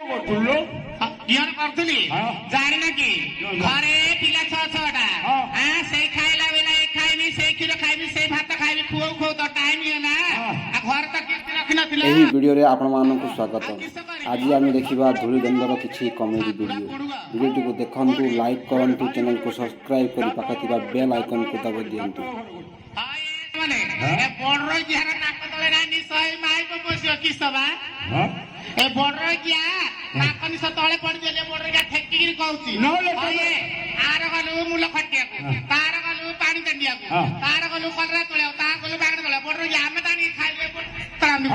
କରୁଥିଲୁ କିଅଣ କରୁଥିଲି ଜାଣିନ କି ଘରେ ପିଲା 6-6ଟା ସେଇ ଖାଇଲା ବେଳେ ଏ ଖାଇବି ସେଇ କ୍ଷୀର ଖାଇବି ସେଇ ଭାତ ଖାଇବି ଖୁଅ ତ ଟାଇମ ନା ଘରେ ତ କିଛି ରଖିନଥିଲେ। ଏହି ଭିଡ଼ିଓରେ ଆପଣମାନଙ୍କୁ ସ୍ୱାଗତ। ଆଜି ଆମେ ଦେଖିବା ଧୂଳିଦଣ୍ଡର କିଛି କମେଡି ଭିଡ଼ିଓ। ଭିଡ଼ିଓଟିକୁ ଦେଖନ୍ତୁ, ଲାଇକ୍ କରନ୍ତୁ, ଚ୍ୟାନେଲକୁ ସବସ୍କ୍ରାଇବ୍ କରି ପାଖରେ ଥିବା ବେଲ୍ ଆଇକନକୁ ଦାବି ଦିଅନ୍ତୁ। ए बॉर्डर किया नाकनी से तळे पड़ गेले बॉर्डर का ठेकीगिरी कहउची आर गलु मूल खटिया को तार गलु पानी दंडिया को तार गलु कलरा तळे तार गलु बागड़ तळे बॉर्डर या हमें तानी खाइले तानी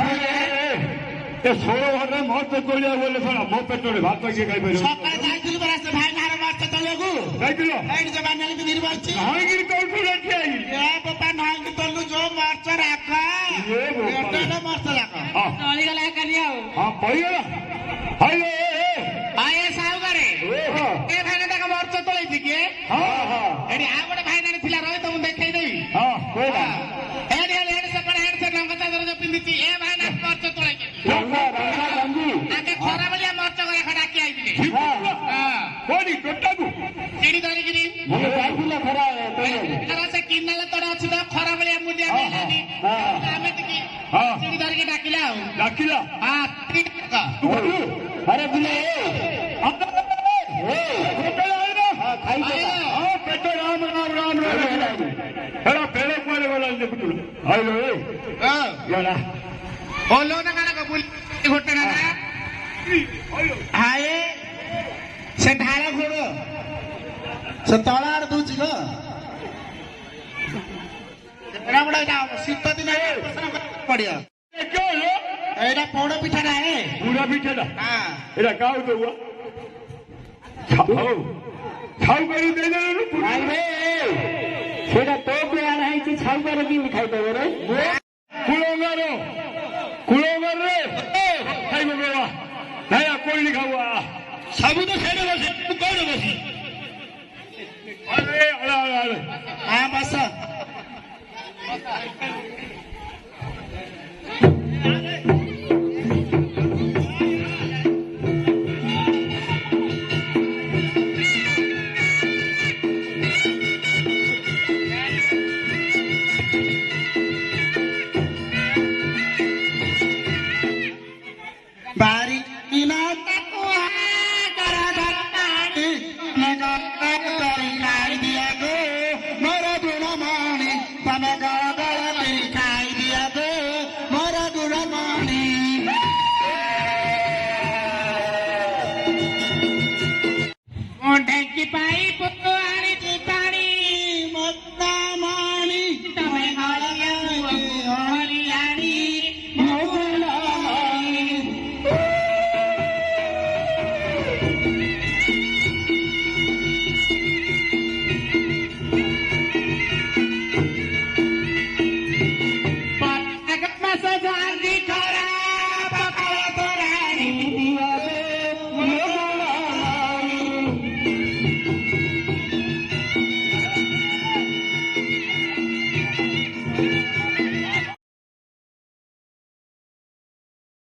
ए सोरो घरे मत कोलिया बोले सोना मो पेटोले भात के खाइ परु सकाळ जाइथिलु बरास भाई मार मस्त तळे को जाइथिलु एडी जबान नाली गिरी बसची हांगिरी कोठु रखी आई ए पप्पा नांगी तलु जो मारच राखा एटा मस्त राखा चली गला कलिया हां पई गला हाय आए साउगारे ए भाई ना का मरच तळे थिके हां एडी आ गोटे भाई नानी थिला रही तो मु देखै देई कोइला एडी से पड़ा हेड से रंग चादर जो पिंदिची ए भाई ना मरच तळे के रंगा रंगी आके खरा बलिया मरच करे खडा की आइले कोडी टोटागु चिड़ी धरी गिरी मने जाइला खरा तळे खरा से किन्नाले तोड़ा अछि तो खरा बलिया मुडिया देलानी आमे तकी चिड़ी धरी के डाकिला डाकिला हां ठीक का अरे बुले खाई पेटो राम राम राम राम हेरा पेड़े कोले वाला देखुतु आइलो याला बोलो ना काना कबूल घोटे ना हाय से ढाला घोड़ो से तळार दूची गो बड़ा बड़ा जाओ शीत दिन पड़िया क्यों लो एडा पोड़ पिठा ना है पूरा बिठेला हां एडा काउ तो हुआ छाऊ करी दे दे भाई रे सेटा तो पे आना है कि छाऊ करे की लिखाई देबो रे कुलोंगर रे खाई बेवा नया कोई लिखावा सब तो खेले बस तू कोन बसी अरे अरे हां बस बारी किना